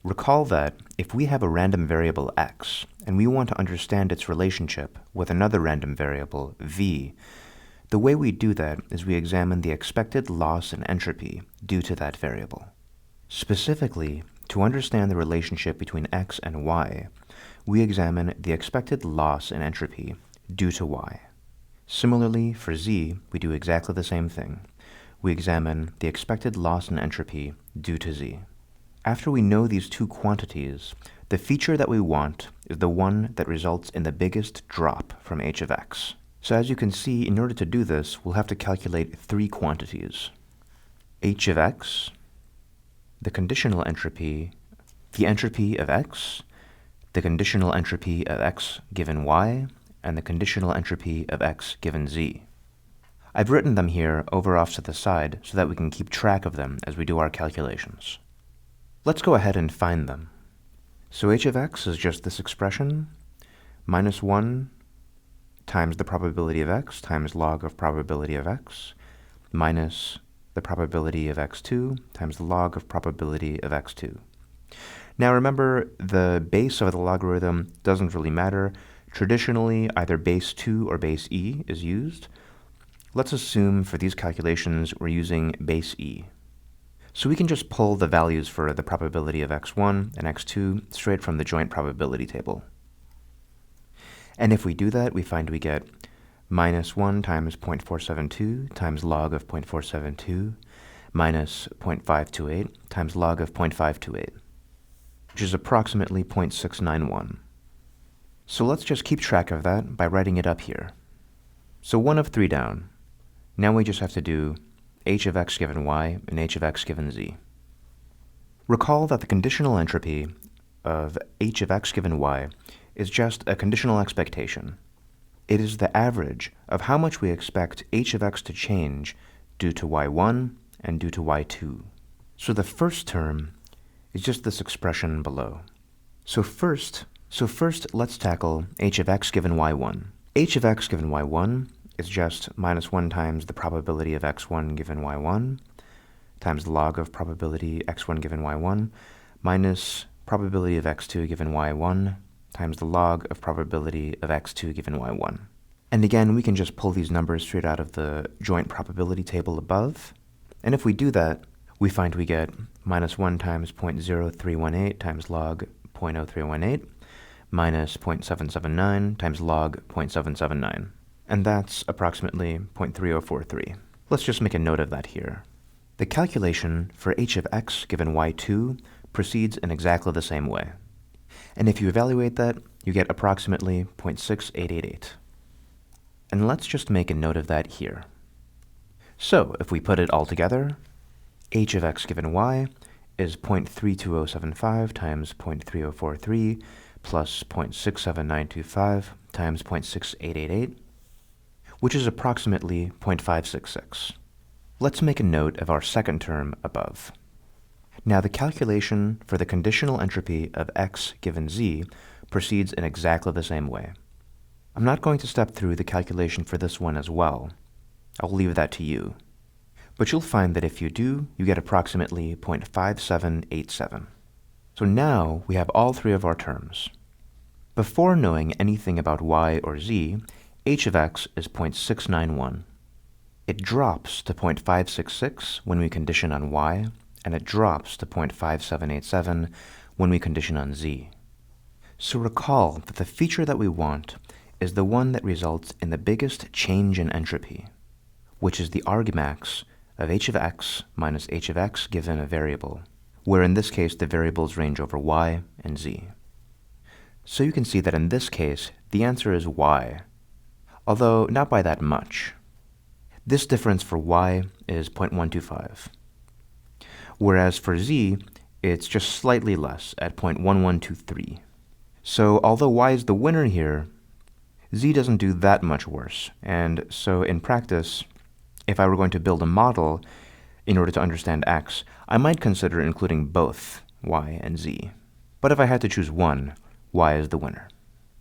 Recall that if we have a random variable x, and we want to understand its relationship with another random variable v, the way we do that is we examine the expected loss in entropy due to that variable. Specifically, to understand the relationship between x and y, we examine the expected loss in entropy due to y. Similarly, for z, we do exactly the same thing. We examine the expected loss in entropy due to z. After we know these two quantities, the feature that we want is the one that results in the biggest drop from h of x. So as you can see, in order to do this, we'll have to calculate three quantities: h of x, the conditional entropy, the entropy of x, the conditional entropy of x given y, and the conditional entropy of x given z. I've written them here over off to the side so that we can keep track of them as we do our calculations. Let's go ahead and find them. So h of x is just this expression, minus 1 times the probability of x times log of probability of x, minus the probability of x2 times the log of probability of x2. Now remember, the base of the logarithm doesn't really matter. Traditionally, either base 2 or base e is used. Let's assume for these calculations we're using base e. So we can just pull the values for the probability of x1 and x2 straight from the joint probability table. And if we do that, we find we get minus 1 times 0.472 times log of 0.472 minus 0.528 times log of 0.528, which is approximately 0.691. So let's just keep track of that by writing it up here. So 1 of 3 down. Now we just have to do h of x given y and h of x given z. Recall that the conditional entropy of h of x given y is just a conditional expectation. It is the average of how much we expect h of x to change due to y1 and due to y2. So the first term is just this expression below. So first, let's tackle h of x given y1. h of x given y1 is just minus 1 times the probability of x1 given y1 times the log of probability x1 given y1 minus probability of x2 given y1 times the log of probability of x2 given y1. And again, we can just pull these numbers straight out of the joint probability table above. And if we do that, we find we get minus 1 times 0.0318 times log 0.0318 minus 0.779 times log 0.779. And that's approximately 0.3043. Let's just make a note of that here. The calculation for h of x given y2 proceeds in exactly the same way. And if you evaluate that, you get approximately 0.6888. And let's just make a note of that here. So if we put it all together, h of x given y is 0.32075 times 0.3043 plus 0.67925 times 0.6888, which is approximately 0.566. Let's make a note of our second term above. Now the calculation for the conditional entropy of x given z proceeds in exactly the same way. I'm not going to step through the calculation for this one as well. I'll leave that to you. But you'll find that if you do, you get approximately 0.5787. So now we have all three of our terms. Before knowing anything about y or z, h of x is 0.691. It drops to 0.566 when we condition on y, and it drops to 0.5787 when we condition on z. So recall that the feature that we want is the one that results in the biggest change in entropy, which is the argmax of h of x minus h of x given a variable, where in this case the variables range over y and z. So you can see that in this case, the answer is y, although not by that much. This difference for y is 0.125, whereas for z, it's just slightly less at 0.1123. So although y is the winner here, z doesn't do that much worse, and so in practice, if I were going to build a model in order to understand x, I might consider including both y and z. But if I had to choose one, y is the winner.